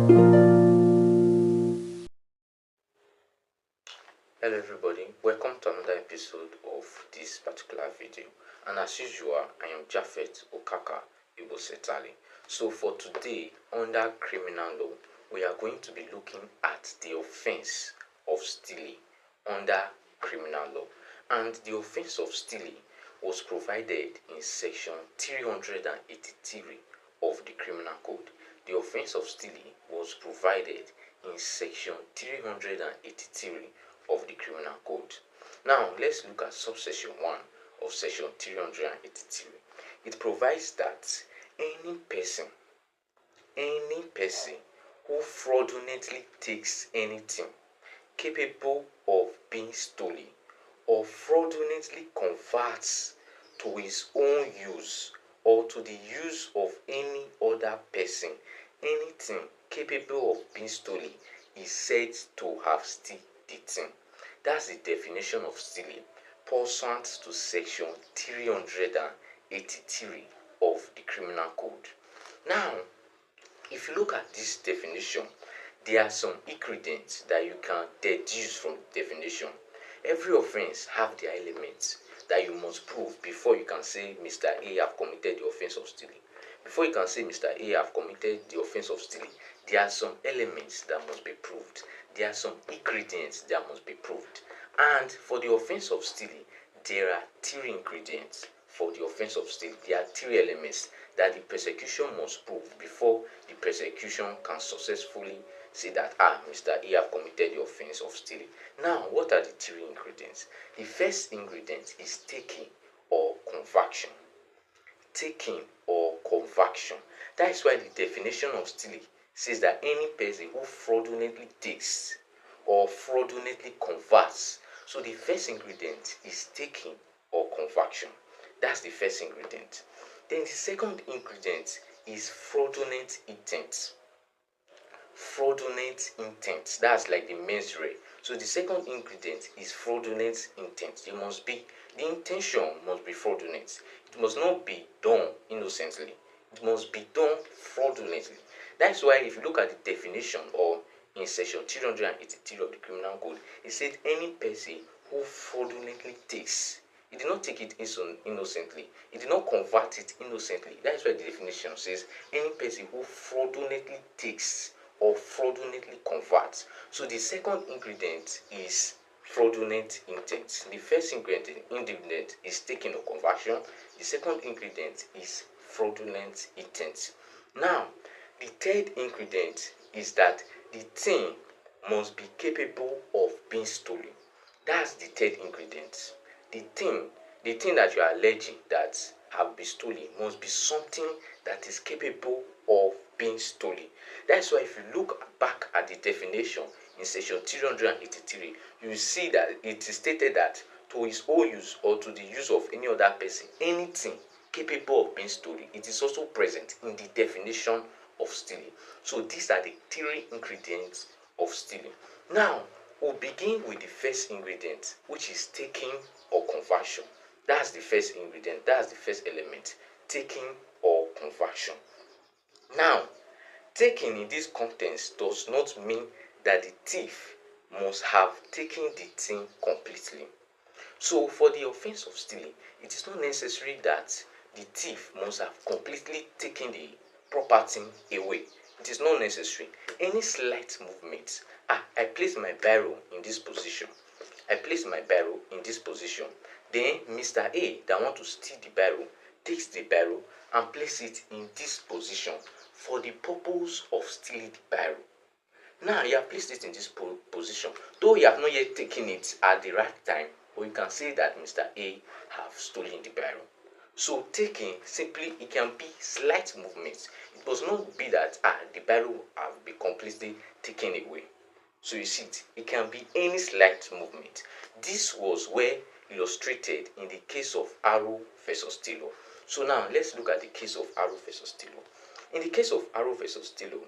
Hello everybody, welcome to another episode of this particular video, and as usual I am Japhet Okaka Ibosetali. So for today, under criminal law, we are going to be looking at the offence of stealing under criminal law, and the offence of stealing was provided in section 383 of the criminal code. The offence of stealing was provided in section 383 of the criminal code. Now let's look at subsection 1 of section 383. It provides that any person who fraudulently takes anything capable of being stolen or fraudulently converts to his own use or to the use of any other person anything capable of being stolen is said to have stolen the thing. That's the definition of stealing pursuant to section 383 of the criminal code. Now, if you look at this definition, there are some ingredients that you can deduce from the definition. Every offense have their elements that you must prove before you can say Mr. A have committed the offense of stealing. Before you can say Mr. A have committed the offense of stealing, there are some elements that must be proved. There are some ingredients that must be proved. And for the offense of stealing, there are three ingredients. For the offense of stealing, there are three elements that the prosecution must prove before the prosecution can successfully say that Mr. A have committed the offense of stealing. Now, what are the three ingredients? The first ingredient is taking or conversion. Taking or conversion. That is why the definition of stealing says that any person who fraudulently takes or fraudulently converts. So the first ingredient is taking or conversion. That's the first ingredient. Then the second ingredient is fraudulent intent. Fraudulent intent. That's like the mens rea. So the second ingredient is fraudulent intent. The intention must be fraudulent. It must not be done innocently. It must be done fraudulently. That's why if you look at the definition or in section 383 of the criminal code, it said any person who fraudulently takes. He did not take it innocently. He did not convert it innocently. That's why the definition says any person who fraudulently takes or fraudulently converts. So the second ingredient is fraudulent intent. The first ingredient is taking or conversion. The second ingredient is fraudulent intent. Now, the third ingredient is that the thing must be capable of being stolen. That's the third ingredient. The thing that you are alleging that have been stolen must be something that is capable of being stolen. That's why if you look back at the definition in section 383, you will see that it is stated that to his own use or to the use of any other person, anything capable of being stolen, it is also present in the definition of stealing. So these are the three ingredients of stealing. Now, we'll begin with the first ingredient, which is taking or conversion. That's the first ingredient. That's the first element. Taking or conversion. Now, taking in this context does not mean that the thief must have taken the thing completely. So for the offense of stealing, it is not necessary that the thief must have completely taken the property away. It is not necessary. Any slight movement. I place my barrel in this position. I place my barrel in this position. Then Mr. A that want to steal the barrel takes the barrel and place it in this position for the purpose of stealing the barrel. Now you have placed it in this position, though you have not yet taken it at the right time, but you can say that Mr. A have stolen the barrel. So taking simply, it can be slight movements. It must not be that the barrel have been completely taken away. So you see it can be any slight movement. This was well illustrated in the case of Arrow versus Taylor. So now let's look at the case of Arrow versus Taylor. In the case of Arrow versus Taylor,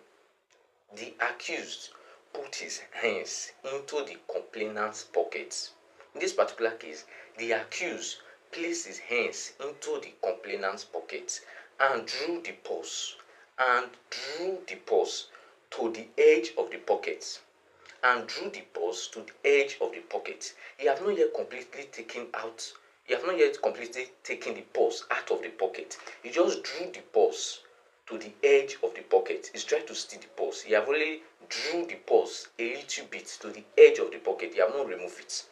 the accused put his hands into the complainant's pockets. In this particular case, the accused placed his hands into the complainant's pockets and drew the purse to the edge of the pocket and drew the purse to the edge of the pocket. He have not yet completely taken the purse out of the pocket. He just drew the purse to the edge of the pocket. He's trying to steal the purse. He have only drew the purse a little bit to the edge of the pocket. He have not removed it.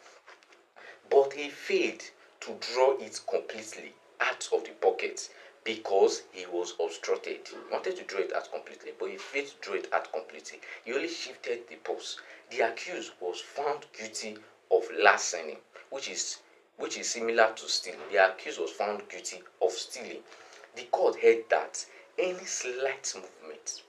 But he failed to draw it completely out of the pocket because he was obstructed. He wanted to draw it out completely, but he failed to draw it out completely. He only shifted the purse. The accused was found guilty of larceny, which is similar to stealing. The accused was found guilty of stealing. The court held that any slight movement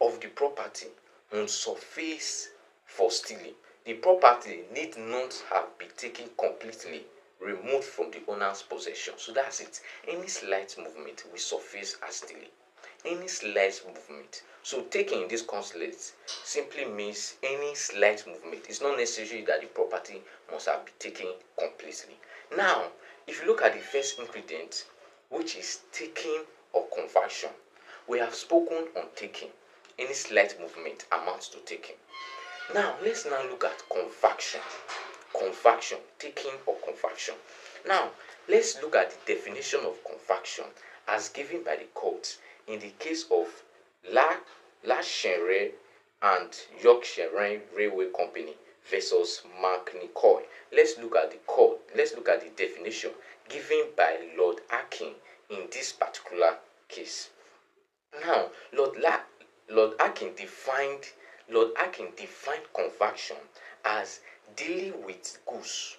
of the property would suffice for stealing. The property need not have been taken completely removed from the owner's possession. So that's it. Any slight movement will suffice as stealing. Any slight movement. So taking in this context simply means any slight movement. It's not necessary that the property must have been taken completely. Now, if you look at the first ingredient, which is taking or conversion, we have spoken on taking. Any slight movement amounts to taking. Now, let's now look at conversion. Conversion, taking or conversion. Now, let's look at the definition of conversion as given by the court in the case of La Chenre and Yorkshire Railway Company versus Mark Nicoy. Let's look at the definition given by Lord Akin in this particular case. Now, Lord Akin defined conversion as dealing with goods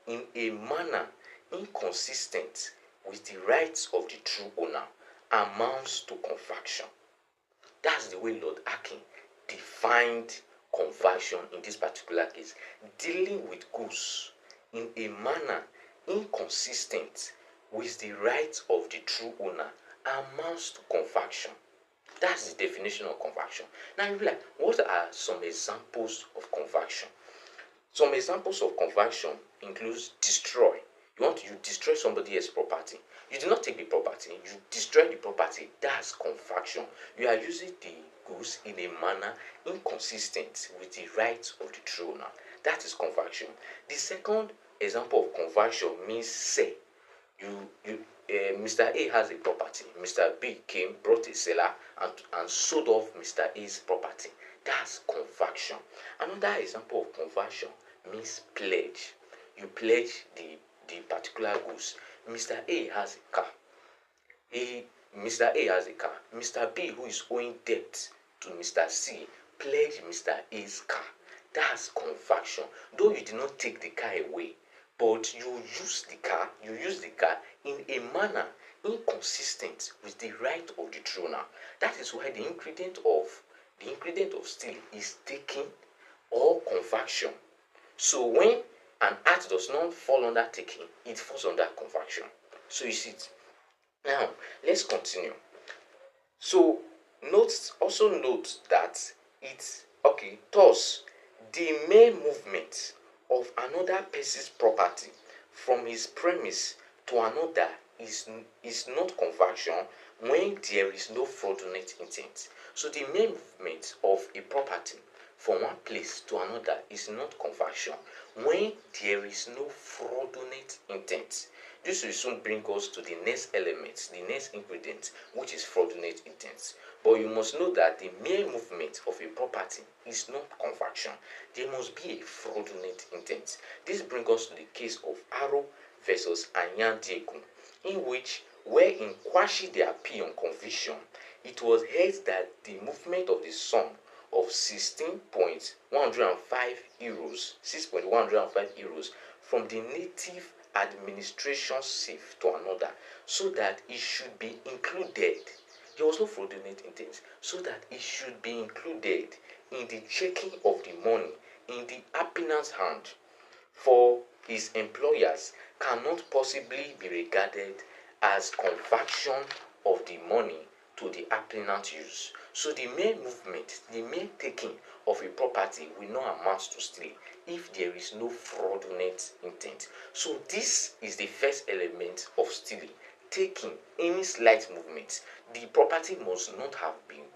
in a manner inconsistent with the rights of the true owner amounts to conversion. That's the way Lord Akin defined conversion in this particular case. Dealing with goods in a manner inconsistent with the rights of the true owner amounts to conversion. That's the definition of conversion. Now you'll be like, what are some examples of conversion? Some examples of conversion includes destroy. You destroy somebody else's property. You do not take the property, you destroy the property. That's conversion. You are using the goods in a manner inconsistent with the rights of the true owner. That is conversion. The second example of conversion means sell. Mr. A has a property. Mr. B brought a seller and sold off Mr. A's property. That's conversion. Another example of conversion means pledge. You pledge the particular goods. Mr. A has a car. Mr. B, who is owing debt to Mr. C, pledged Mr. A's car. That's conversion. Though you did not take the car away, but you use the car in a manner inconsistent with the right of the true owner. That is why the ingredient of stealing is taking or conversion. So when an act does not fall under taking, it falls under conversion. So you see it. Now let's continue. So note that thus the mere movement of another person's property from his premise to another is not conversion when there is no fraudulent intent. So the mere movement of a property from one place to another is not conversion when there is no fraudulent intent. This will soon bring us to the next element, the next ingredient, which is fraudulent intent. But you must know that the mere movement of a property is not conversion. There must be a fraudulent intent. This brings us to the case of Arrow versus Anyan Diekun, in which, where in quashing the appeal on conviction, it was held that the movement of the sum of 6.105 euros from the native administration safe to another, so that it should be included. There was no fraudulent intent, so that it should be included in the checking of the money in the applicant's hand for his employers cannot possibly be regarded as conversion of the money to the applicant's use. So the mere movement, the mere taking of a property will not amount to stealing if there is no fraudulent intent. So this is the first element of stealing, taking any slight movement. The property must not have been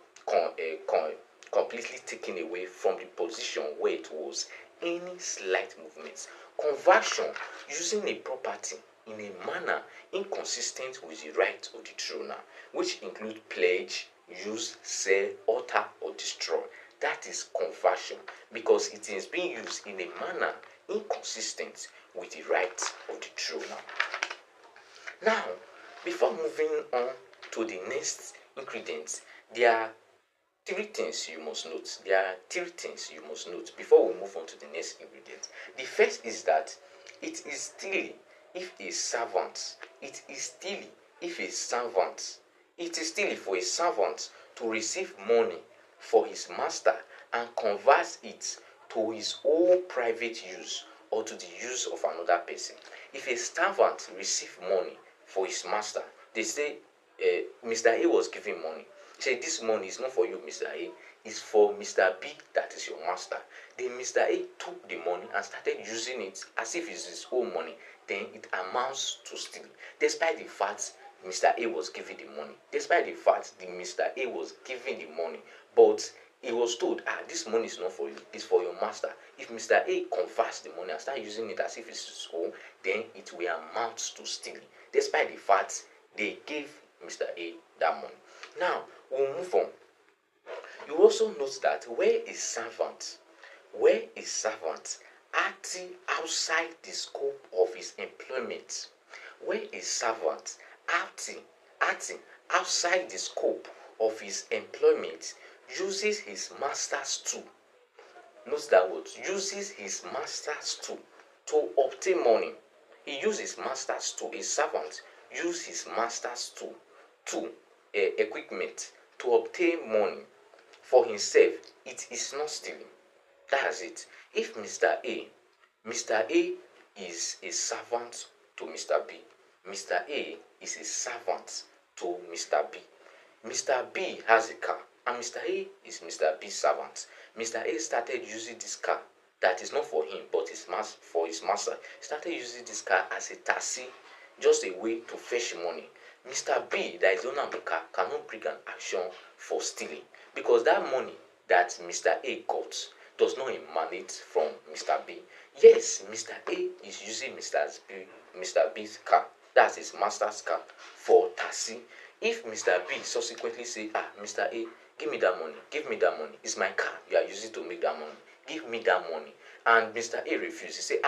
completely taken away from the position where it was. Any slight movements. Conversion, using a property in a manner inconsistent with the right of the true owner, which include pledge, use, sell, alter, or destroy. That is conversion, because it is being used in a manner inconsistent with the right of the true owner. Now, before moving on to the next ingredient, there are three things you must note. There are three things you must note before we move on to the next ingredient. The first is that it is still if a servant, it is still if a servant, it is still for a servant to receive money for his master and convert it to his own private use or to the use of another person. If a servant receive money for his master, they say Mr. A was giving money. Say this money is not for you, Mr. A, it's for Mr. B, that is your master. Then Mr. A took the money and started using it as if it's his own money. Then it amounts to stealing, despite the fact Mr. A was giving the money, despite the fact that Mr. A was giving the money, but he was told, this money is not for you, it's for your master. If Mr. A converts the money and starts using it as if it's his own, then it will amount to stealing, despite the fact they gave Mr. A that money. Now, we'll move on. You also note that where a servant acting outside the scope of his employment, where a servant acting outside the scope of his employment uses his master's tool, note that word, uses his master's tool to obtain money. He uses master's tool. A servant uses his master's tool, equipment to obtain money for himself. It is not stealing. That's it. If Mr. A is a servant to Mr. B, Mr. A is a servant to Mr. B. Mr. B has a car and Mr. A is Mr. B's servant. Mr. A started using this car that is not for him but for his master. He started using this car as a taxi, just a way to fetch money. Mr. B, that is the owner of the car, cannot bring an action for stealing because that money that Mr. A got does not emanate from Mr. B. Yes, Mr. A is using Mr. B's car, that's his master's car, for taxi. If Mr. B subsequently say, Mr. A, give me that money, it's my car, you are using to make that money, give me that money. And Mr. A refuses, say,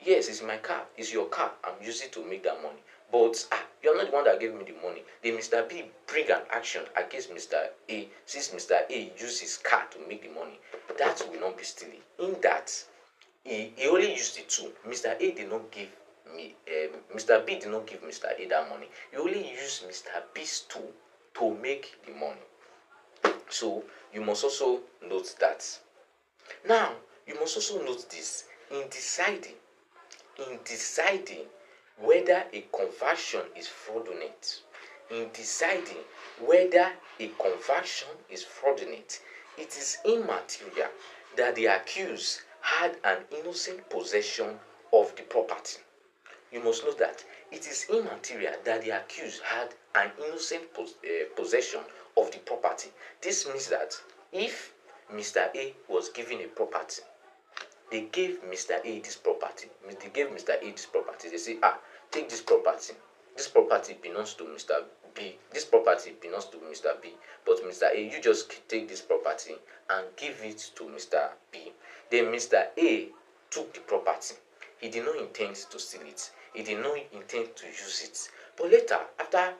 yes, it's my car, it's your car, I'm using to make that money. But you're not the one that gave me the money. Then Mr. B bring an action against Mr. A, since Mr. A used his car to make the money. That will not be stealing. In that, he only used the tool. Mr. A did not give Mr. B did not give Mr. A that money. He only used Mr. B's tool to make the money. So you must also note that. Now, you must also note this in deciding whether a conversion is fraudulent. In deciding whether a conversion is fraudulent, it is immaterial that the accused had an innocent possession of the property. You must know that it is immaterial that the accused had an innocent possession of the property. This means that if Mr. A was given a property, they gave Mr. A this property. They gave Mr. A this property. They say, take this property. This property belongs to Mr. B. This property belongs to Mr. B. But Mr. A, you just take this property and give it to Mr. B. Then Mr. A took the property. He did not intend to steal it. He did not intend to use it. But later, after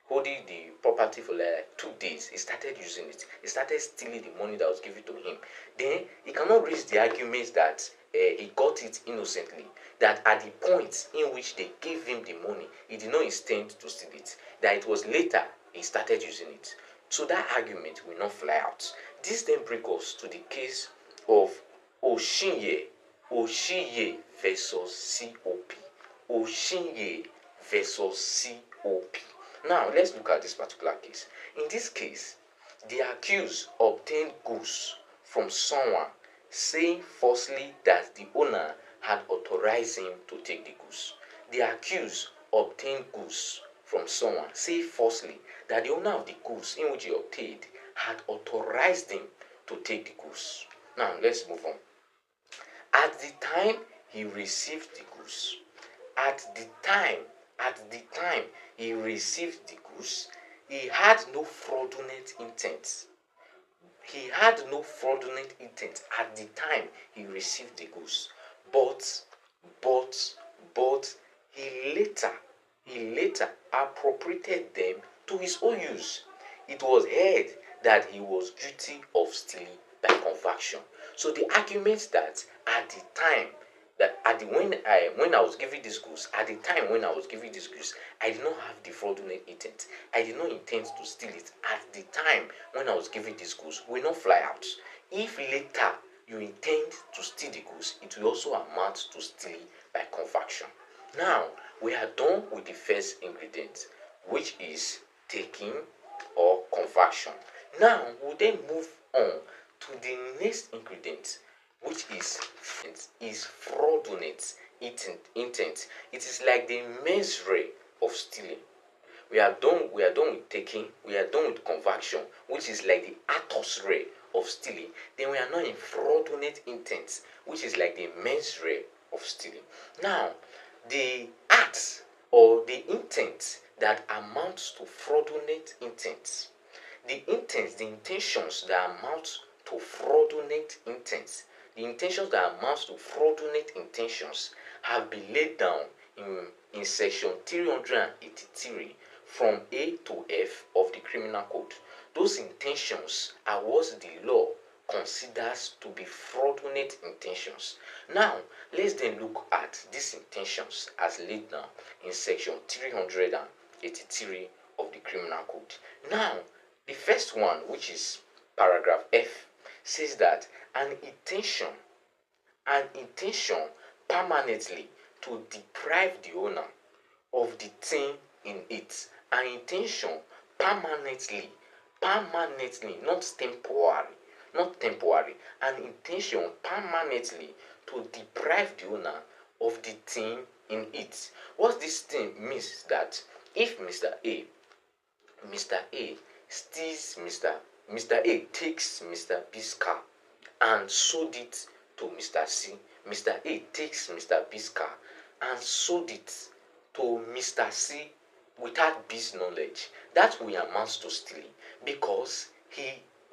holding the property for like 2 days, he started using it. He started stealing the money that was given to him. Then he cannot raise the argument that he got it innocently. That at the point in which they gave him the money, he did not intend to steal it. That it was later he started using it. So that argument will not fly out. This then brings us to the case of Oshinye versus COP. Oshinye versus COP. Now, let's look at this particular case. In this case, the accused obtained goods from someone saying falsely that the owner had authorized him to take the goods. The accused obtained goods from someone, say falsely, that the owner of the goods in which he obtained had authorized him to take the goods. Now let's move on. At the time he received the goods, at the time he received the goods, he had no fraudulent intent. He had no fraudulent intent at the time he received the goods. But, but, but he later appropriated them to his own use. It was heard that he was guilty of stealing by conviction. So the argument that at the time that at the when I was giving these goods, at the time when I was giving these goods, I did not have the fraudulent intent. I did not intend to steal it at the time when I was giving these goods will not fly out. If later you intend to steal the goods, it will also amount to stealing by conviction. Now we are done with the first ingredient, which is taking or conviction. Now we'll then move on to the next ingredient, which is fraudulent intent. It is like the mens rea of stealing. We are done with taking, we are done with conviction, which is like the atos rea of stealing. Then we are now in fraudulent intent, which is like the mens rea of stealing. Now the act or the intent that amounts to fraudulent intent, the intentions that amount to fraudulent intent, the intentions that amount to fraudulent intentions have been laid down in section 383 from A to F of the criminal code. Those intentions are what the law considers to be fraudulent intentions. Now let's then look at these intentions as laid down in section 383 of the criminal code. Now the first one, which is paragraph F, says that an intention permanently to deprive the owner of the thing in it, an intention permanently, not temporary, an intention permanently to deprive the owner of the thing in it. What this thing means that if Mr. A steals Mr. A takes Mr. B's car and sold it to Mr. C. Mr. A takes Mr. B's car and sold it to Mr. C without B's knowledge. That will amount to stealing, because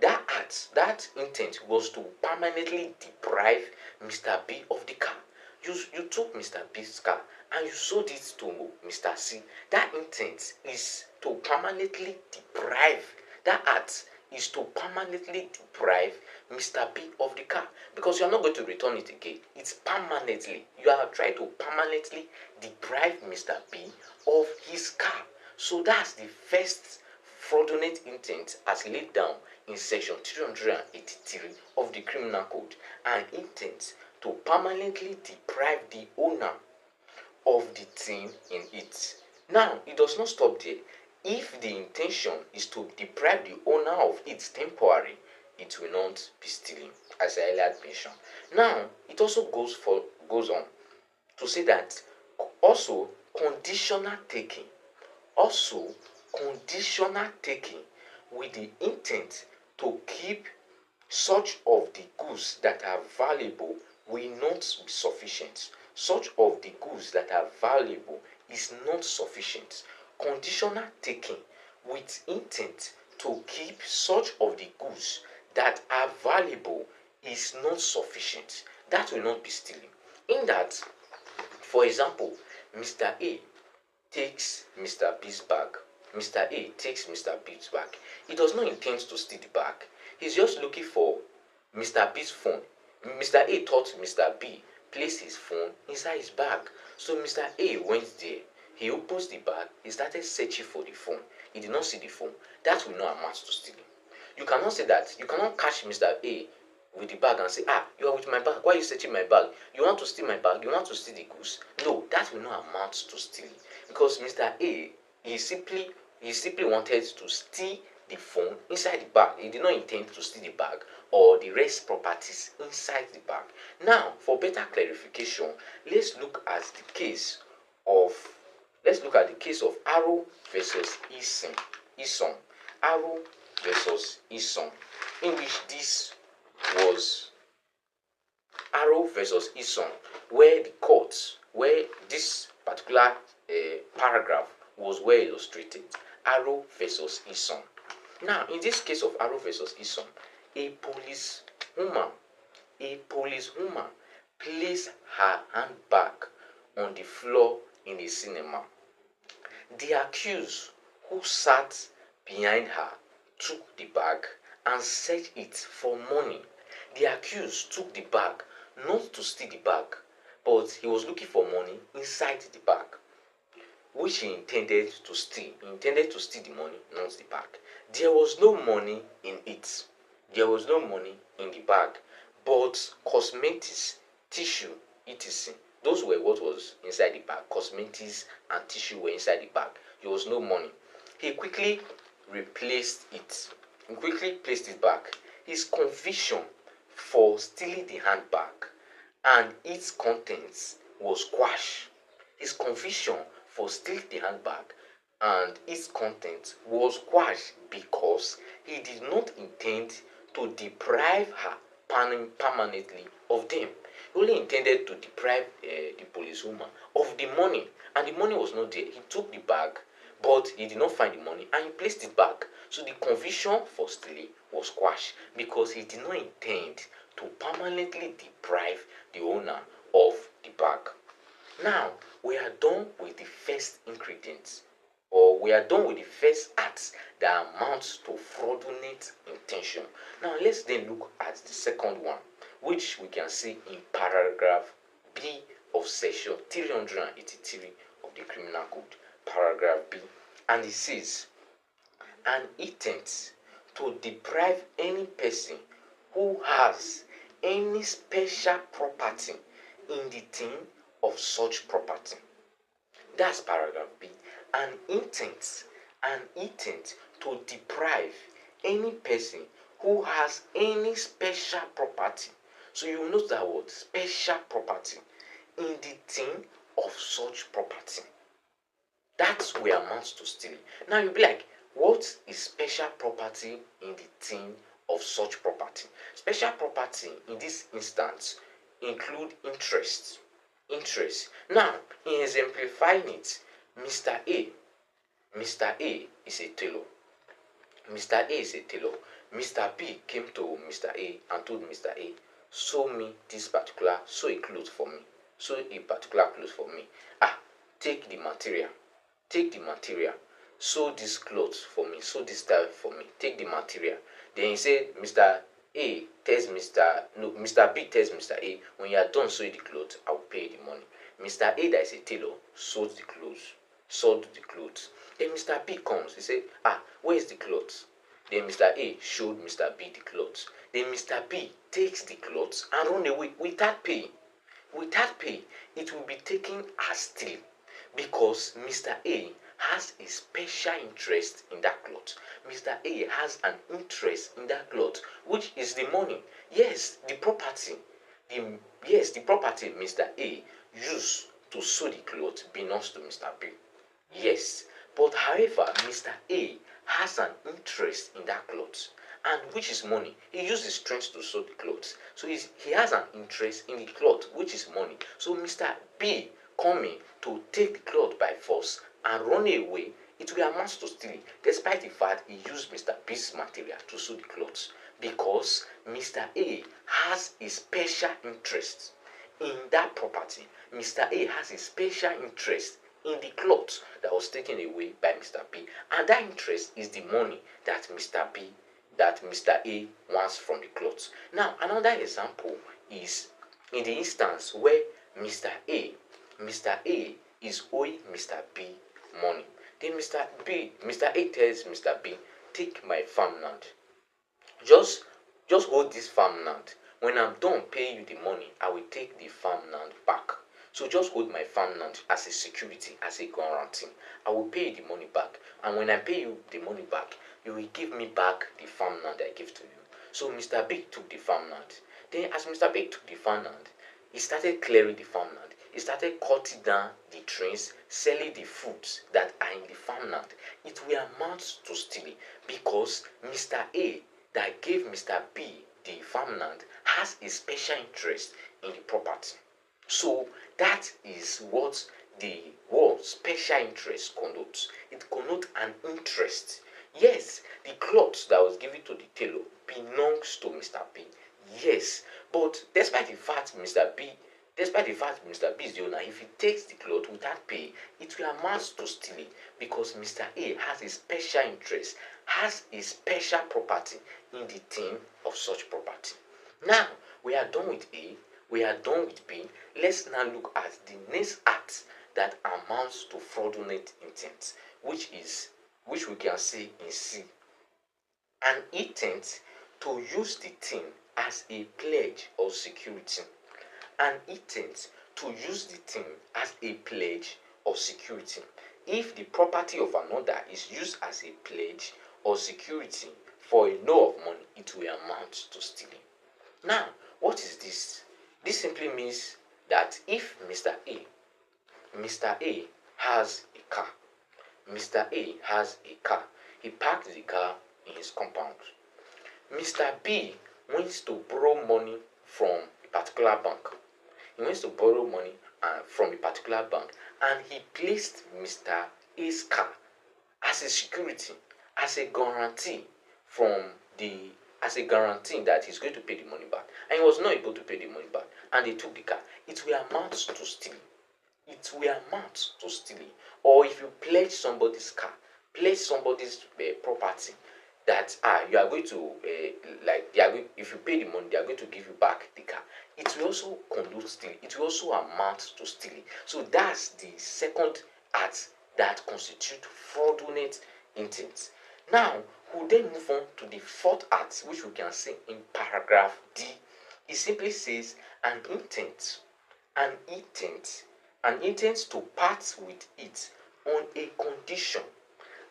that intent was to permanently deprive Mr. B of the car. You took Mr. B's car and you sold it to Mr. C. That intent is to permanently deprive, that act is to permanently deprive Mr. B of the car, because you are not going to return it again. It's permanently. You are trying to permanently deprive Mr. B of his car. So that's the first fraudulent intent as laid down in section 383 of the criminal code. An intent to permanently deprive the owner of the thing in it. Now it does not stop there. If the intention is to deprive the owner of it temporarily, it will not be stealing, as I earlier mentioned. Now it also goes on to say that also conditional taking with the intent to keep such of the goods that are valuable will not be sufficient. Such of the goods that are valuable is not sufficient. Conditional taking with intent to keep such of the goods that are valuable is not sufficient. That will not be stealing. In that, for example, Mr. A takes Mr. B's bag. Mr. A takes Mr. B's bag. He does not intend to steal the bag. He's just looking for Mr. B's phone. Mr. A thought Mr. B placed his phone inside his bag. So Mr. A went there. He opens the bag. He started searching for the phone. He did not see the phone. That will not amount to stealing. You cannot say that. You cannot catch Mr. A with the bag and say, you are with my bag. Why are you searching my bag? You want to steal my bag? You want to steal the goods? No, that will not amount to stealing. Because Mr. A, he simply wanted to steal the phone inside the bag. He did not intend to steal the bag or the rest properties inside the bag. Now, for better clarification, let's look at the case of Let's look at the case of Arrow versus Eason. Arrow versus Eason, in which this was Arrow versus Eason, where the court, where this particular paragraph was well illustrated. Arrow versus Eason. Now, in this case of Arrow versus Eason, a policewoman, a policewoman placed her handbag on the floor in a cinema. The accused, who sat behind her, took the bag and searched it for money. The accused took the bag not to steal the bag, but he was looking for money inside the bag, which he intended to steal. He intended to steal the money, not the bag. There was no money in it. There was no money in the bag, but cosmetics, tissue, etc. Those were what was inside the bag. Cosmetics and tissue were inside the bag. There was no money. He quickly replaced it. He quickly placed it back. His conviction for stealing the handbag and its contents was quashed. His conviction for stealing the handbag and its contents was quashed because he did not intend to deprive her permanently of them. He only intended to deprive the policewoman of the money, and the money was not there. He took the bag, but he did not find the money, and he placed it back. So the conviction for stealing was quashed because he did not intend to permanently deprive the owner of the bag. Now, we are done with the first ingredient, or we are done with the first act that amounts to fraudulent intention. Now, let's then look at the second one, which we can see in paragraph B of section 383 of the Criminal Code, paragraph B. And it says, an intent to deprive any person who has any special property in the thing of such property. That's paragraph B. An intent to deprive any person who has any special property. So you note that word, special property, in the thing of such property. That's where amounts to stealing. Now you'll be like, what is special property in the thing of such property? Special property in this instance include interest. Now, in exemplifying it, Mr. A is a tailor. Mr. B came to Mr. A and told Mr. A, sew a cloth for me. Sew a particular cloth for me. Take the material. Sew this cloth for me. Sew this style for me. Take the material. Then he said, Mr. B tells Mr. A, when you are done sewing the clothes, I will pay you the money. Mr. A, that is a tailor, sewed the clothes. Then Mr. B comes. He said, where is the clothes? Then Mr. A showed Mr. B the clothes. Then Mr. B takes the clothes and run away without pay. It will be taken as stealing because Mr. A has a special interest in that cloth. Mr. A has an interest in that cloth, which is the money. Yes, the property Mr. A used to sew the cloth belongs to Mr. B. Yes, but however, Mr. A has an interest in that cloth, and which is money. He used his strength to sew the clothes, so he has an interest in the cloth, which is money. So Mr. B coming to take the cloth by force and run away, it will amount to stealing, despite the fact he used Mr. B's material to sew the clothes, because Mr. A has a special interest in that property. Mr. A has a special interest in the cloth that was taken away by Mr. B, and that interest is the money that Mr. A wants from the clothes. Now, another example is in the instance where Mr. A is owing Mr. B money. Then Mr. A tells Mr. B, take my farmland. Just hold this farmland. When I'm done paying you the money, I will take the farmland back. So just hold my farmland as a security, as a guarantee. I will pay you the money back. And when I pay you the money back, you will give me back the farmland I gave to you. So Mr. B took the farmland. Then as Mr. B took the farmland, he started clearing the farmland. He started cutting down the trees, selling the foods that are in the farmland. It will amount to stealing because Mr. A that gave Mr. B the farmland has a special interest in the property. So that is what the word special interest connotes. It connotes an interest. Yes, the cloth that was given to the tailor belongs to Mr. B. Yes, but despite the fact Mr. B is the owner, if he takes the cloth without pay, it will amount to stealing because Mr. A has a special interest, has a special property in the thing of such property. Now, we are done with A, we are done with B. Let's now look at the next act that amounts to fraudulent intent, which we can see in C. An intent to use the thing as a pledge or security. An intent to use the thing as a pledge or security. If the property of another is used as a pledge or security for a loan of money, it will amount to stealing. Now, what is this? This simply means that if Mr. A has a car, Mr. A has a car, he parked the car in his compound. Mr. B wants to borrow money from a particular bank. He wants to borrow money from a particular bank, and he placed Mr. A's car as a security, as a guarantee that he's going to pay the money back. And he was not able to pay the money back, and they took the car. It will amount to stealing. It will amount to stealing. Or if you pledge somebody's car, pledge somebody's property, that you are going to if you pay the money, they are going to give you back the car. It will also connote stealing. It will also amount to stealing. So that's the second act that constitute fraudulent intent. Now, we'll then move on to the fourth act, which we can see in paragraph D. It simply says an intent to part with it on a condition.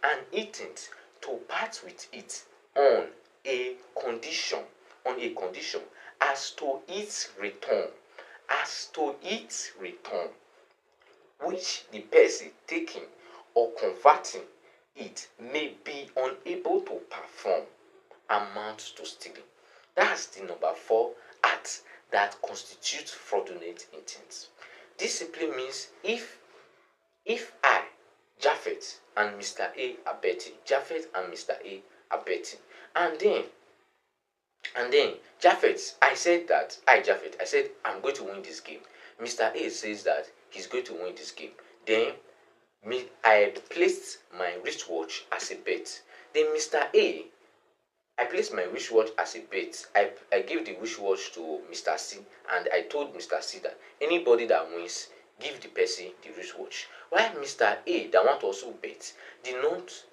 An intent to part with it on a condition, as to its return, which the person taking or converting it may be unable to perform, amounts to stealing. That's the number 4 act that constitutes fraudulent intent. This simply means if I, Japhet, and Mr. A are betting, and then Japhet, I said I'm going to win this game. Mr. A says that he's going to win this game. Then I placed my wristwatch as a bet. Then I placed my wristwatch as a bet. I gave the wristwatch to Mr. C, and I told Mr. C that anybody that wins, give the person the wristwatch. While Mr. A that want to also bet did not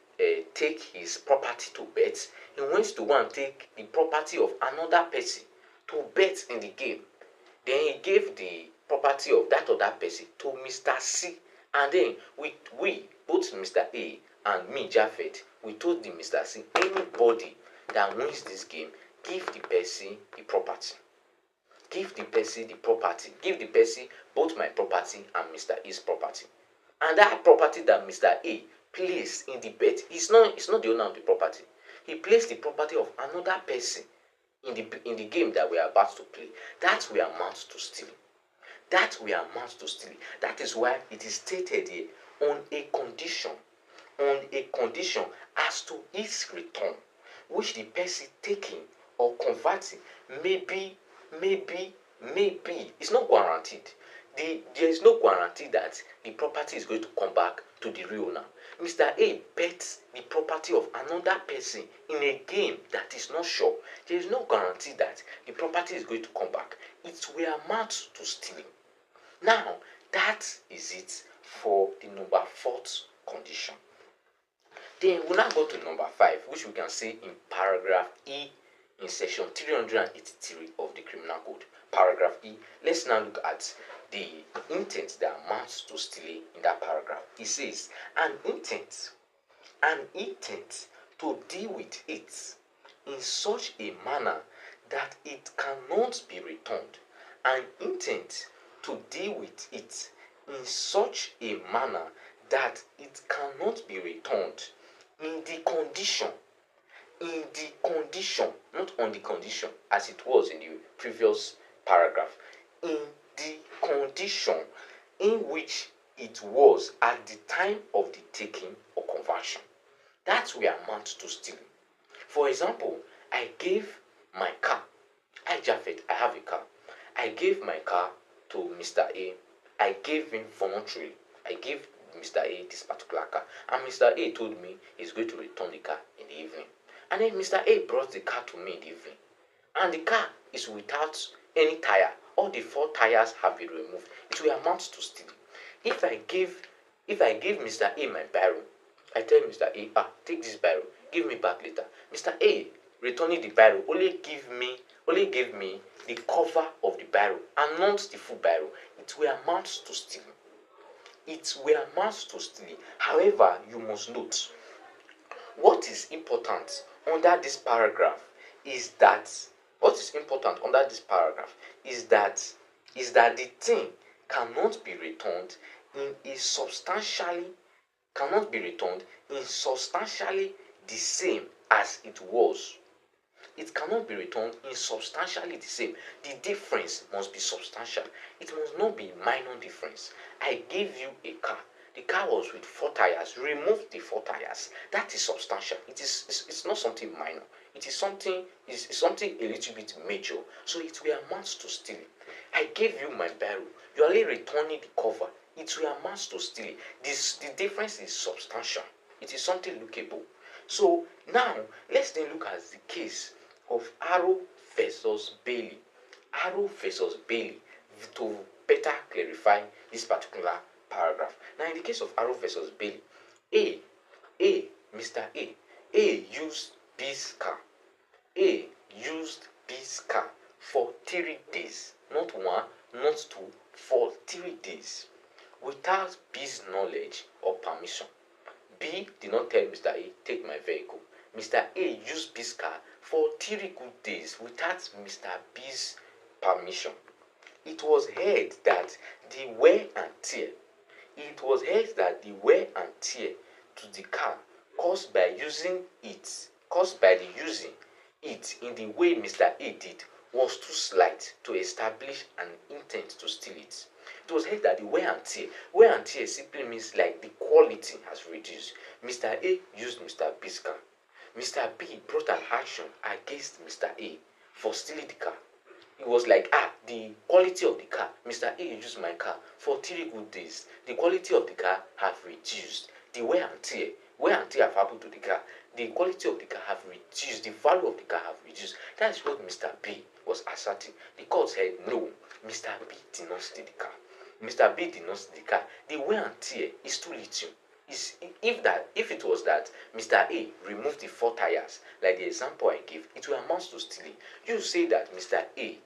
take his property to bet, he wants to go and take the property of another person to bet in the game. Then he gave the property of that other person to Mr. C, and then we both Mr. A and me, Japhet, we told the Mr. C, anybody that wins this game, give the person the property. Give the person both my property and Mr. A's property. And that property that Mr. A placed in the bet is not the owner of the property. He placed the property of another person in the game that we are about to play. That will amount to stealing. That is why it is stated here on a condition as to its return, which the person taking or converting may be. It's not guaranteed. There is no guarantee that the property is going to come back to the real owner. Mr. A bets the property of another person in a game that is not sure. There is no guarantee that the property is going to come back. It will amount to stealing. Now, that is it for the number 4th condition. Then we'll now go to number 5, which we can see in paragraph E in section 383 of the Criminal Code. Paragraph E. Let's now look at the intent that amounts to stealing in that paragraph. It says, an intent to deal with it in such a manner that it cannot be returned an intent to deal with it in such a manner that it cannot be returned in the condition, not on the condition as it was in the previous paragraph, in the condition in which it was at the time of the taking or conversion. That will amount to stealing. For example, I gave my car. I, Japhet, I have a car. I gave my car to Mr. A. I gave him voluntarily. I gave Mr. A this particular car. And Mr. A told me he's going to return the car in the evening. And then Mr. A brought the car to me in the evening. And the car is without any tire. All the 4 tires have been removed. It will amount to stealing. If I give Mr. A my biro, I tell Mr. A, take this biro, give me back later. Mr. A, returning the biro, only gave me the cover of the biro and not the full biro. It will amount to stealing. It will amount to stealing. However, you must note, what is important under this paragraph is that the thing cannot be returned in substantially the same as it was. It cannot be returned in substantially the same. The difference must be substantial. It must not be minor difference. I gave you a car. The car was with 4 tires. Remove the 4 tires. That is substantial. It's not something minor. It is something a little bit major. So it will amount to stealing. I gave you my barrel. You are only returning the cover. It will amount to stealing. The difference is substantial. It is something lookable. So now let's then look at the case of Arrow versus Bailey. Arrow versus Bailey, to better clarify this particular paragraph. Now, in the case of Arrow versus Bailey, Mr. A used B's car. A used B's car for 3 days, not 1, not 2, for 3 days, without B's knowledge or permission. B did not tell Mr. A, take my vehicle. Mr. A used B's car for 3 good days without Mr. B's permission. It was heard that the wear and tear to the car caused by the using it in the way Mr. A did was too slight to establish an intent to steal it. It was heard that the wear and tear simply means like the quality has reduced. Mr. A used Mr. B's car. Mr. B brought an action against Mr. A for stealing the car. It was like, the quality of the car. Mr. A used my car for 3 good days. The quality of the car have reduced. The wear and tear have happened to the car. The quality of the car have reduced. The value of the car have reduced. That is what Mr. B was asserting. The court said, no, Mr. B did not steal the car. Mr. B did not steal the car. The wear and tear is too little. If it was that Mr. A removed the 4 tires, like the example I gave, it will amount to stealing. You say that Mr. A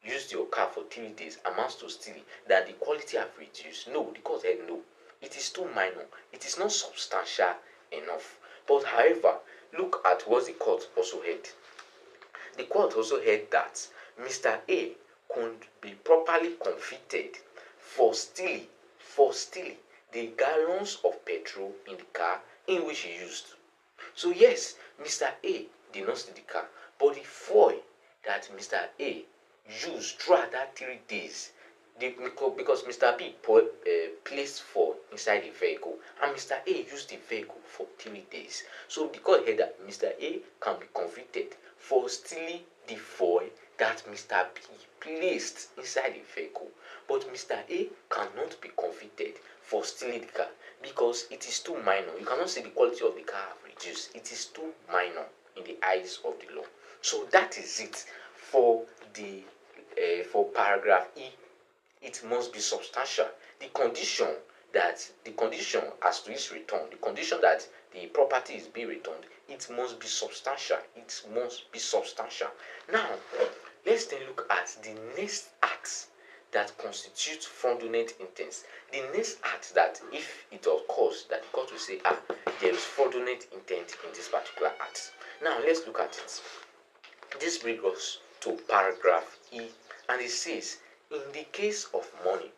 used your car for 3 days amounts to stealing, that the quality have reduced. No, the court said no. It is too minor. It is not substantial enough. But however, look at what the court also heard. The court also heard that Mr. A could be properly convicted for stealing the gallons of petrol in the car in which he used. So yes, Mr. A did not steal the car, but the fuel that Mr. A used throughout that 3 days, because Mr. B placed fuel inside the vehicle and Mr. A used the vehicle for 3 days. So the court heard that Mr. A can be convicted for stealing the fuel that Mr. B placed inside the vehicle, but Mr. A cannot be convicted for stealing the car because it is too minor. You cannot say the quality of the car have reduced. It is too minor in the eyes of the law. So that is it for the paragraph E. It must be substantial. The condition as to its return, the condition that the property is being returned, it must be substantial. It must be substantial. Now, let's then look at the next act that constitutes fraudulent intent. The next act that, if it occurs, that the court will say, there is fraudulent intent in this particular act. Now, let's look at it. This brings us to paragraph E, and it says, in the case of money,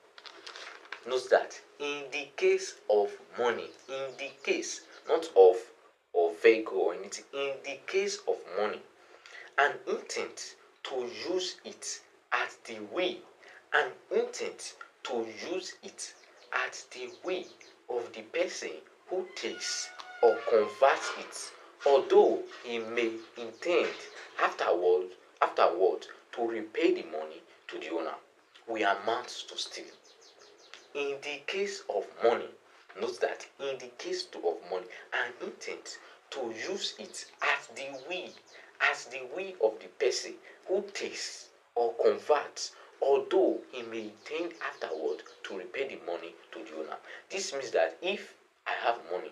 note that in the case of money, in the case not of vehicle or anything, in the case of money, an intent to use it at the will, an intent to use it at the will of the person who takes or converts it, although he may intend afterward to repay the money to the owner, will amount to stealing. In the case of money, note that in the case of money, an intent to use it as the will of the person who takes or converts, although he may intend afterward to repay the money to the owner. This means that if I have money,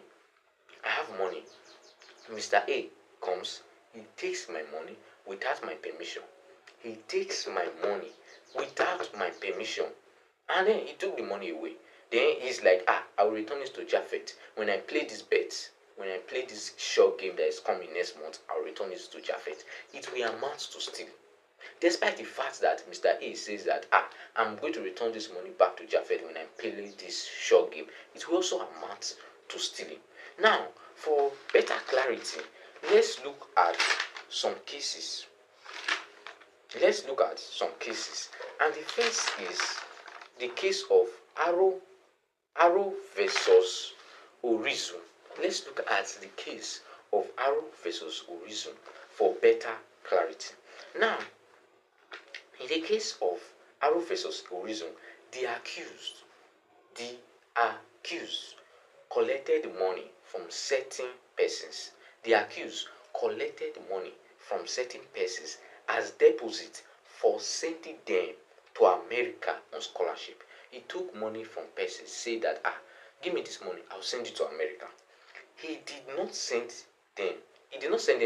Mr. A comes, he takes my money without my permission. He takes my money without my permission. And then he took the money away. Then he's like, I will return this to Japhet. When I play this bet, when I play this short game that is coming next month, I'll return this to Japhet. It will amount to stealing. Despite the fact that Mr. A says that, I'm going to return this money back to Japhet when I play this short game, it will also amount to stealing. Now, for better clarity, let's look at some cases. Let's look at some cases. And the first is the case of Arrow versus Orizu. Let's look at the case of Arrow versus Orizu for better clarity. Now, in the case of Arrow versus Orizu, the accused collected money from certain persons. The accused collected money from certain persons as deposit for sending them to America on scholarship. He took money from persons, say that, give me this money, I'll send it to America. He did not send them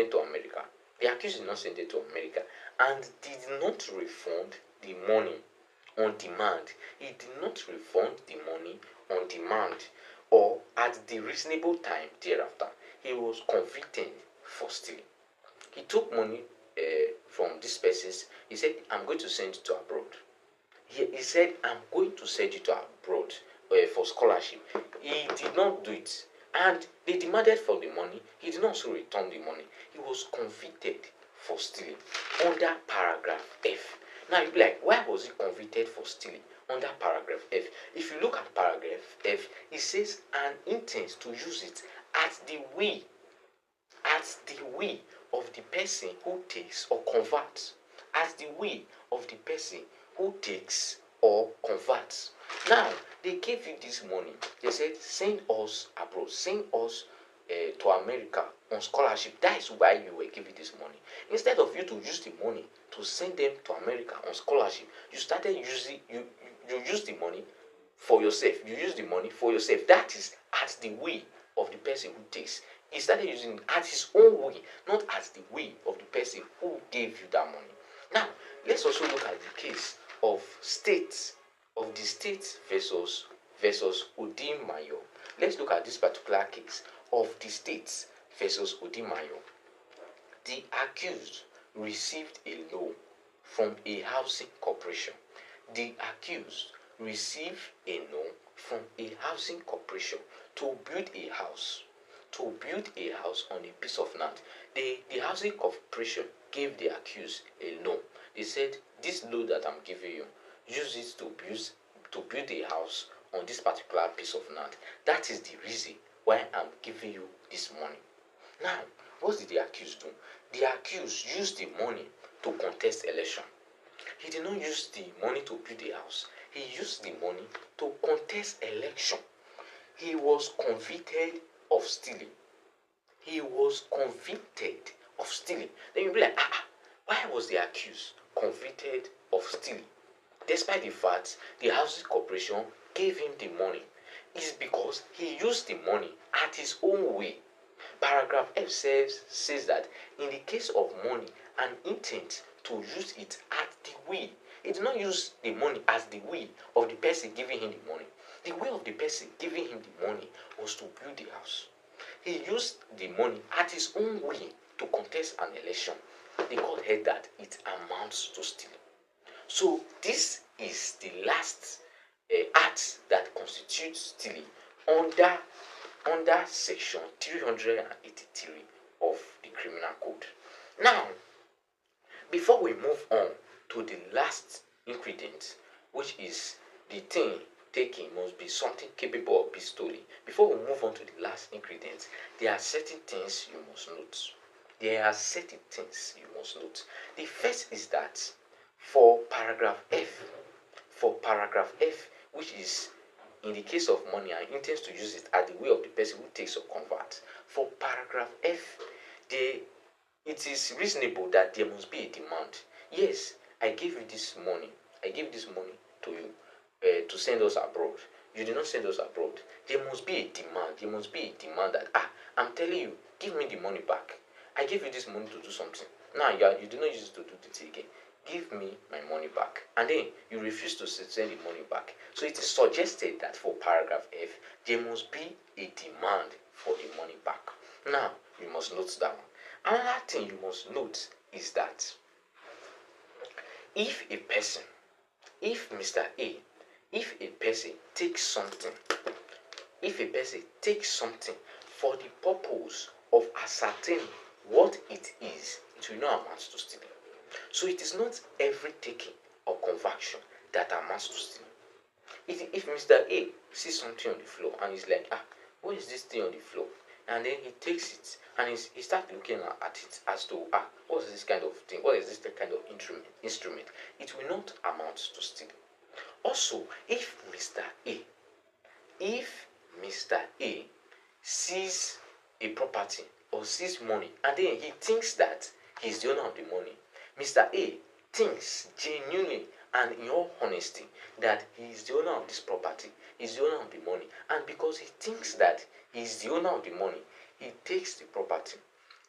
to America. The accused did not send them to America and did not refund the money on demand. He did not refund the money on demand or at the reasonable time thereafter. He was convicted for stealing. He took money from these persons. He said, I'm going to send it to abroad. He said, I'm going to send it to abroad for scholarship. He did not do it. And they demanded for the money. He did not also return the money. He was convicted for stealing under paragraph F. Now you'll be like, why was he convicted for stealing under paragraph F? If you look at paragraph F, it says an intent to use it at the will of the person who takes or converts. At the will of the person who takes or converts. Now, they gave you this money. They said, send us abroad, send us to America on scholarship. That is why you were given this money. Instead of you to use the money to send them to America on scholarship, you started using, you use the money for yourself. You use the money for yourself. That is at the will of the person who takes. He started using it at his own will, not at the will of the person who gave you that money. Now, let's also look at the case of the state versus Odimayo. Let's look at this particular case of the states versus Odimayo. The accused received a loan from a housing corporation. The accused received a loan from a housing corporation to build a house. On a piece of land. The housing corporation gave the accused a loan. They said, this loan that I'm giving you, use it to build a house on this particular piece of land. That is the reason why I'm giving you this money. Now, what did the accused do? The accused used the money to contest election. He did not use the money to build a house. He used the money to contest election. He was convicted of stealing. He was convicted of stealing. Then you'll be like, why was the accused convicted of stealing? Despite the fact the housing corporation gave him the money. It's because he used the money at his own way. Paragraph F says that in the case of money, an intent to use it at the will. He did not use the money as the will of the person giving him the money. The will of the person giving him the money was to build the house. He used the money at his own will to contest an election. The court held that it amounts to stealing. So this is the last act that constitutes stealing under section 383 of the criminal code. Now, before we move on to the last ingredient, which is the thing taken must be something capable of being stolen. Before we move on to the last ingredient, there are certain things you must note. There are certain things you must note. The first is that for paragraph F, which is in the case of money and intends to use it at the will of the person who takes or converts, for paragraph F, it is reasonable that there must be a demand. Yes, I gave you this money. I gave this money to you to send us abroad. You did not send us abroad. There must be a demand. There must be a demand that I'm telling you, give me the money back. I gave you this money to do something. Now you do not use it to do it again. Give me my money back. And then you refuse to send the money back. So it is suggested that for paragraph F, there must be a demand for the money back. Now, you must note that one. Another thing you must note is that if Mr. A, if a person takes something for the purpose of ascertaining what it is, it will not amount to stealing. So it is not every taking or conversion that amounts to stealing. If Mr. A sees something on the floor and he's like, what is this thing on the floor? And then he takes it and he starts looking at it as to, what is this kind of thing? What is this kind of instrument? It will not amount to stealing. Also, if Mr. A sees a property or sees money and then he thinks that he's the owner of the money, Mr. A thinks genuinely and in all honesty that he is the owner of this property, he's the owner of the money, and because he thinks that he is the owner of the money, he takes the property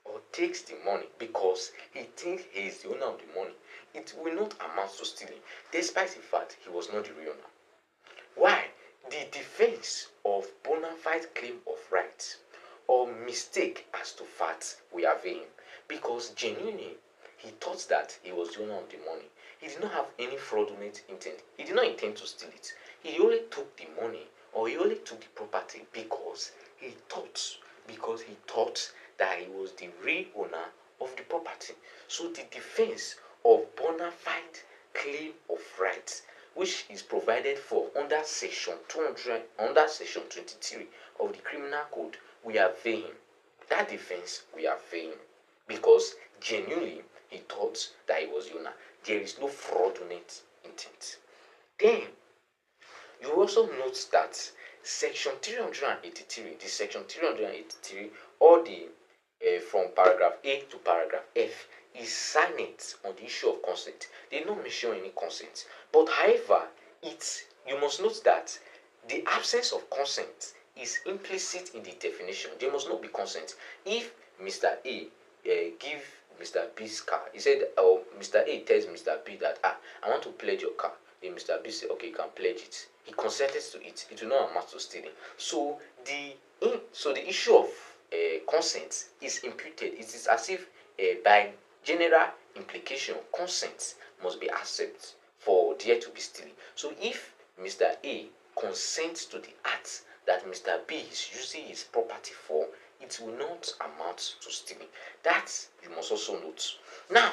or takes the money because he thinks he is the owner of the money, it will not amount to stealing, despite the fact he was not the real owner. Why? The defense of bona fide claim of right or mistake as to facts we are vain, because genuinely he thought that he was the owner of the money. He did not have any fraudulent intent. He did not intend to steal it. He only took the money or he only took the property because he thought that he was the real owner of the property. So the defense of bona fide claim of right, which is provided for under section 23 of the criminal code, we are vain. That defense we are vain because genuinely he thought that he was the owner. There is no fraudulent intent. Then you also note that section 383, the section 383, or the from paragraph A to paragraph F, is silent on the issue of consent. They don't mention any consent. But however, you must note that the absence of consent is implicit in the definition. There must not be consent. If Mr. A give Mr. B's car, he said, Mr. A tells Mr. B that I want to pledge your car. Then Mr. B said, okay, you can pledge it. He consented to it. It will not amount to stealing. So the issue of consent is imputed. It is as if by general implication, consent must be accepted for there to be stealing. So if Mr. A consents to the act that Mr. B is using his property for, it will not amount to stealing. That you must also note. Now,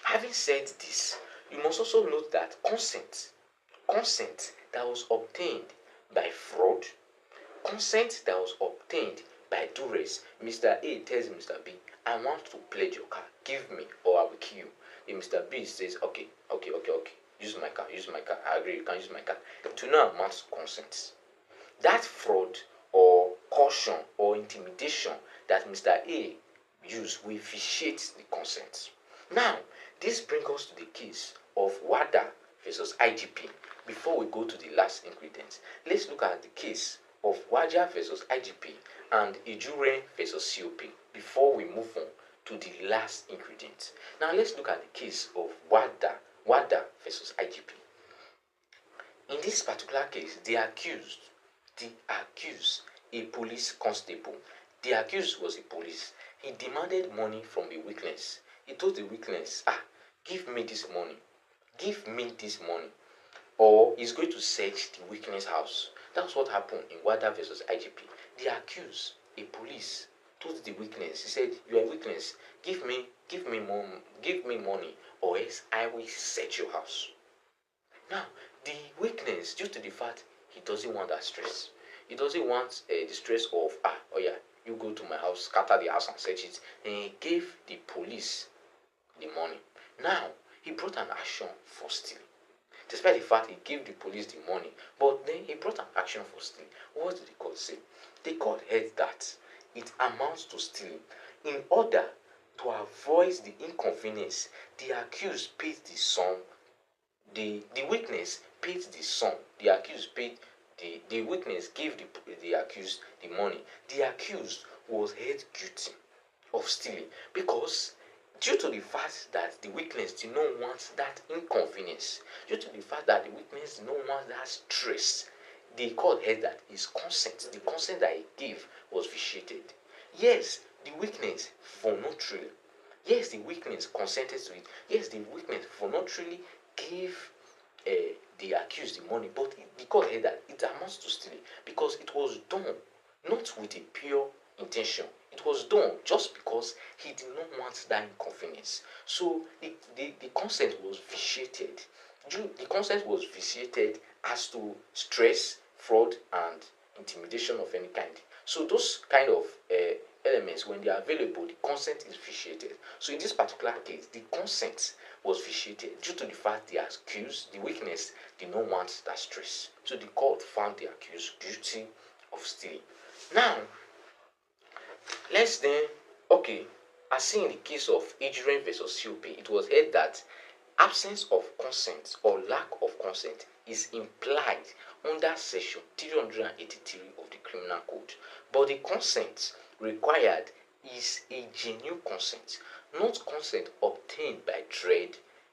having said this, you must also note that consent that was obtained by fraud, consent that was obtained by duress. Mr. A tells Mr. B, I want to pledge your car, give me or I will kill you. Then Mr. B says, okay, use my car, I agree, you can use my car. It will not amount to consent. That fraud or caution or intimidation that Mr. A used will vitiate the consent. Now, this brings us to the case of WADA versus IGP. Before we go to the last ingredient, let's look at the case of WADA versus IGP and Ejure versus COP before we move on to the last ingredient. Now, let's look at the case of WADA versus IGP. In this particular case, the accused, a police constable. The accused was a police. He demanded money from the witness. He told the witness, give me this money. give me this money, or he's going to search the witness house. That's what happened in Wada versus IGP. The accused, a police, told the witness, he said, you are a witness, give me money, or else I will search your house. Now, the witness, due to the fact he doesn't want that stress, he doesn't want the stress of, oh yeah, you go to my house, scatter the house and search it, and he gave the police the money. Now, he brought an action for stealing. Despite the fact he gave the police the money, but then he brought an action for stealing. What did the court say? The court held that it amounts to stealing. In order to avoid the inconvenience, the accused paid the sum, the witness paid the sum, the accused paid, the witness gave the accused the money. The accused was held guilty of stealing because due to the fact that the witness did not want that inconvenience, due to the fact that the witness did not want that stress, the court held that his consent, the consent that he gave, was vitiated. Yes, the witness voluntarily, yes, the witness consented to it, yes, the witness voluntarily gave the accused the money, but the court held that it amounts to stealing because it was done not with a pure intention. It was done just because he did not want that inconvenience. So the consent was vitiated. The consent was vitiated as to stress, fraud, and intimidation of any kind. So those kind of elements, when they are available, the consent is vitiated. So in this particular case, the consent was vitiated due to the fact the accused, the witness, did not want that stress. So the court found the accused guilty of stealing. Now, let's then, okay, as seen in the case of Adrian versus COP, it was held that absence of consent or lack of consent is implied under section 383 of the Criminal Code. But the consent required is a genuine consent, not consent obtained by dread,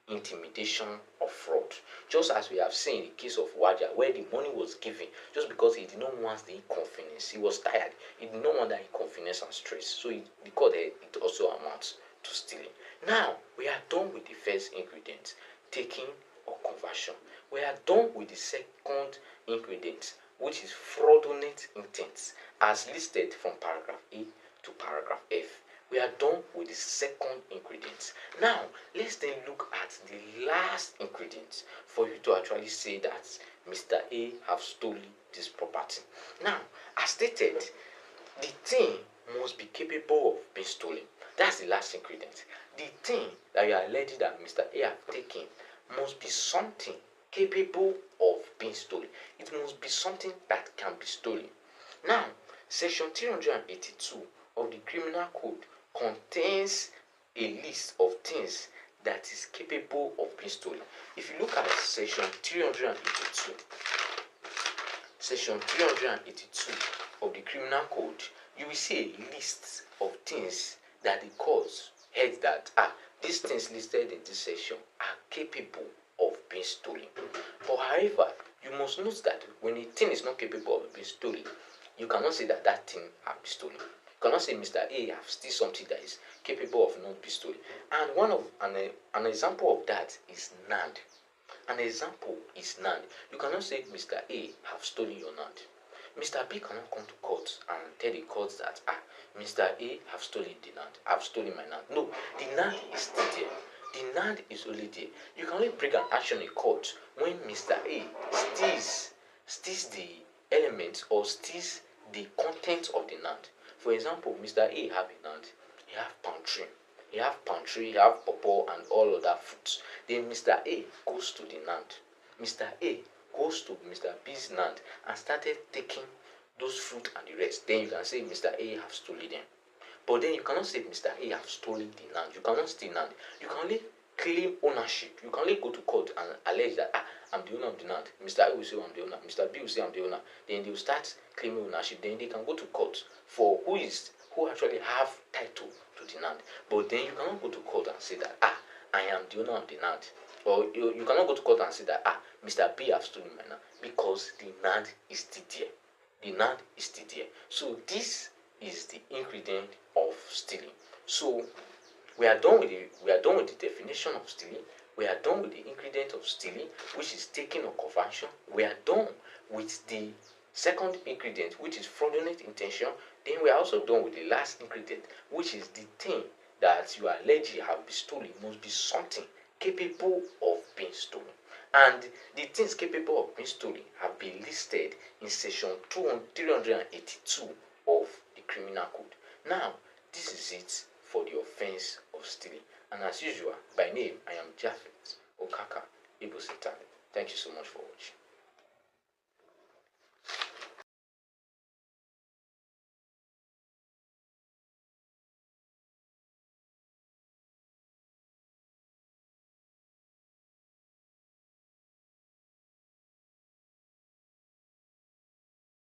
intimidation, or fraud. Just as we have seen in the case of Waja, where the money was given just because he did not want the inconvenience. He was tired. He did not want that inconvenience and stress. So because it also amounts to stealing. Now, we are done with the first ingredient, taking or conversion. We are done with the second ingredient, which is fraudulent intent, as listed from paragraph A to paragraph F. We are done with the second ingredient. Now, let's then look at the last ingredient for you to actually say that Mr. A have stolen this property. Now, as stated, the thing must be capable of being stolen. That's the last ingredient. The thing that you are alleging that Mr. A have taken must be something capable of being stolen. It must be something that can be stolen. Now, section 382 of the Criminal Code contains a list of things that is capable of being stolen. If you look at section 382, section 382 of the Criminal Code, you will see a list of things that the court held that these things listed in this section are capable of being stolen. But however, you must note that when a thing is not capable of being stolen, you cannot say that that thing has been stolen. You cannot say Mr. A have still something that is capable of not being stolen. And an example of that is NAND. An example is NAND. You cannot say Mr. A have stolen your NAND. Mr. B cannot come to court and tell the court that Mr. A have stolen the NAND. I've stolen my NAND. No, the NAND is still there. The NAND is only there. You can only bring an action in court when Mr. A steals the elements or steals the content of the NAND. For example, Mr. A have a NAND. He have pantry, he have pawpaw and all other fruits. Then Mr. A goes to the NAND. Mr. A goes to Mr. B's NAND and started taking those fruit and the rest. Then you can say Mr. A have stolen them. But then you cannot say Mr. A have stolen the NAND. You cannot steal NAND. You can only claim ownership. You can only go to court and allege that I'm the owner of the NAND. Mr. A will say I'm the owner. Mr. B will say I'm the owner. Then they will start claiming ownership. Then they can go to court for who actually have title to the NAND. But then you cannot go to court and say that I am the owner of the NAND. Or you cannot go to court and say that Mr. B have stolen my NAND, because the NAND is still there. The NAND is still there. So this is the ingredient of stealing. So we are done with the definition of stealing. We are done with the ingredient of stealing, which is taking or conversion. We are done with the second ingredient, which is fraudulent intention. Then we are also done with the last ingredient, which is the thing that you allege you have been stolen must be something capable of being stolen. And the things capable of being stolen have been listed in section 382 of the criminal code. Now, this is it for the offense of stealing. And as usual, by name, I am Japheth Okaka Ibosetale. Thank you so much for watching.